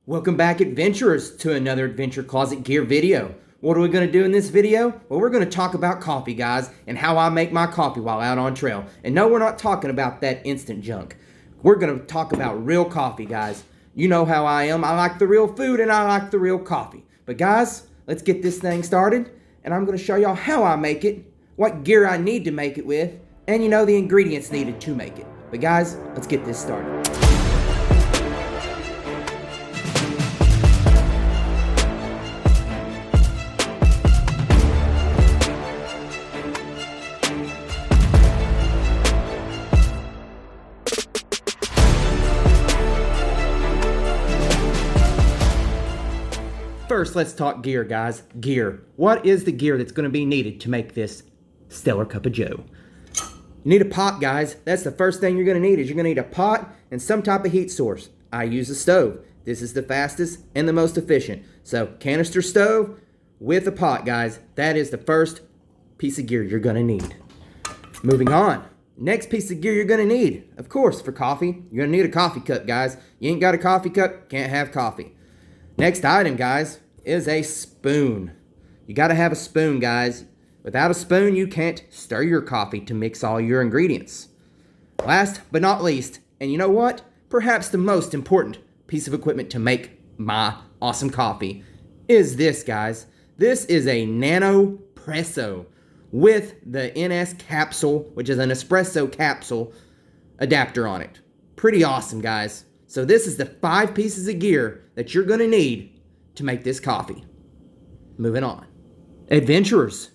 Welcome back, adventurers, to another Adventure Closet Gear video. What are we going to do in this video? Well, we're going to talk about coffee, guys, and how I make my coffee while out on trail. And no, we're not talking about that instant junk. We're going to talk about real coffee, guys. You know how I am. I like the real food and I like the real coffee. But guys, let's get this thing started. And I'm going to show y'all how I make it, what gear I need to make it with, and you know, the ingredients needed to make it. But guys, let's get this started. First, let's talk gear, guys. Gear. What is the gear that's going to be needed to make this stellar cup of joe? You need a pot, guys. That's the first thing you're going to need. You're going to need a pot and some type of heat source. I use a stove. This is the fastest and the most efficient. So, canister stove with a pot, guys. That is the first piece of gear you're going to need. Moving on. Next piece of gear you're going to need, of course, for coffee, you're going to need a coffee cup, guys. You ain't got a coffee cup, can't have coffee. Next item, guys, is a spoon. You got to have a spoon, guys. Without a spoon, you can't stir your coffee to mix all your ingredients. Last but not least, and you know what? Perhaps the most important piece of equipment to make my awesome coffee is this, guys. This is a nanopresso with the NS capsule, which is an espresso capsule adapter on it. Pretty awesome, guys. So this is the 5 pieces of gear that you're going to need to make this coffee. Moving on. Adventurers,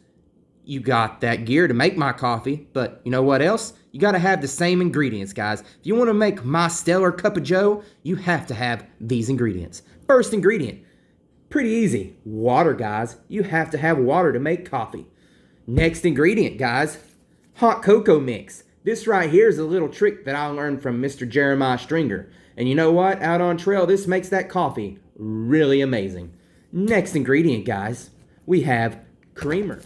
you got that gear to make my coffee, but you know what else? You got to have the same ingredients, guys. If you want to make my stellar cup of joe, you have to have these ingredients. First ingredient, pretty easy, water, guys. You have to have water to make coffee. Next ingredient, guys, hot cocoa mix. This right here is a little trick that I learned from Mr. Jeremiah Stringer. And you know what? Out on trail, this makes that coffee really amazing. Next ingredient, guys, we have creamer.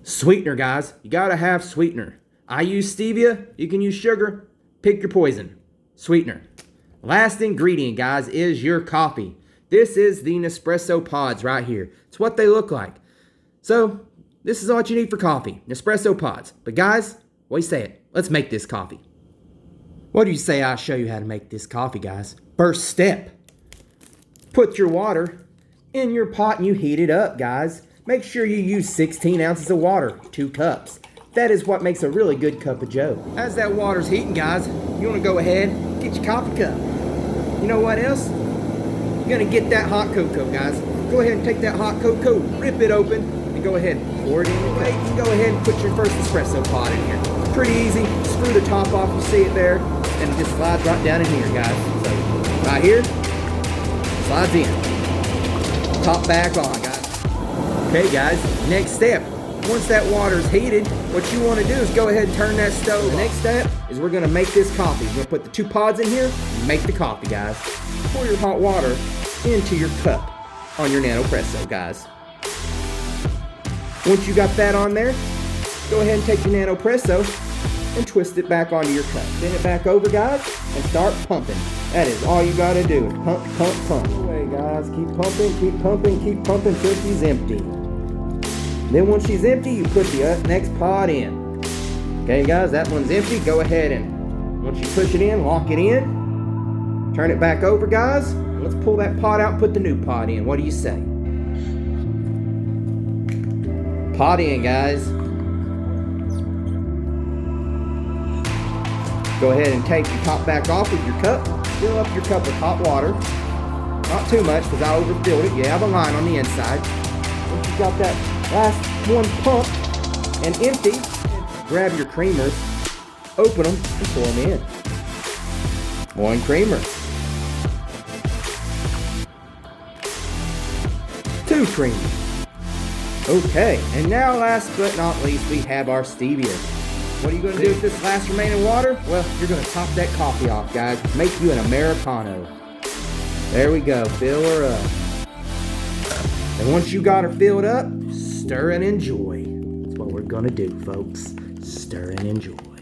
Sweetener, guys. You gotta have sweetener. I use stevia. You can use sugar. Pick your poison. Sweetener. Last ingredient, guys, is your coffee. This is the Nespresso pods right here. It's what they look like. So, this is what you need for coffee. Nespresso pods. But guys, what do you say it? Let's make this coffee. What do you say I show you how to make this coffee, guys? First step, put your water in your pot and you heat it up, guys. Make sure you use 16 ounces of water, 2 cups. That is what makes a really good cup of joe. As that water's heating, guys, you want to go ahead and get your coffee cup. You know what else? You're going to get that hot cocoa, guys. Go ahead and take that hot cocoa, rip it open, and go ahead and pour it in your cup. You can go ahead and put your first espresso pod in here. Pretty easy. Screw the top off, you see it there. And it just slides right down in here, guys. So, right here, slides in. Top back on, guys. Okay, guys, next step. Once that water's heated, what you want to do is go ahead and turn that stove. The next step is we're going to make this coffee. We're going to put the 2 pods in here and make the coffee, guys. Pour your hot water into your cup on your nanopresso, guys. Once you got that on there, go ahead and take your nanopresso and twist it back onto your cup. Bend it back over, guys, and start pumping. That is all you gotta do. Pump, pump, pump. Away, guys. Keep pumping, keep pumping, keep pumping till she's empty. Then once she's empty, you put the next pod in. Okay, guys, that one's empty. Go ahead and once you push it in, lock it in. Turn it back over, guys. Let's pull that pod out and put the new pod in. What do you say? Pod in, guys. Go ahead and take your top back off with your cup. Fill up your cup with hot water. Not too much because I overfilled it. You have a line on the inside. Once you got that last one pumped and empty, grab your creamers, open them, and pour them in. 1 creamer. 2 creamers. Okay, and now last but not least, we have our stevia. What are you going to do with this last remaining water? Well, you're going to top that coffee off, guys. Make you an Americano. There we go. Fill her up. And once you got her filled up, stir and enjoy. That's what we're going to do, folks. Stir and enjoy.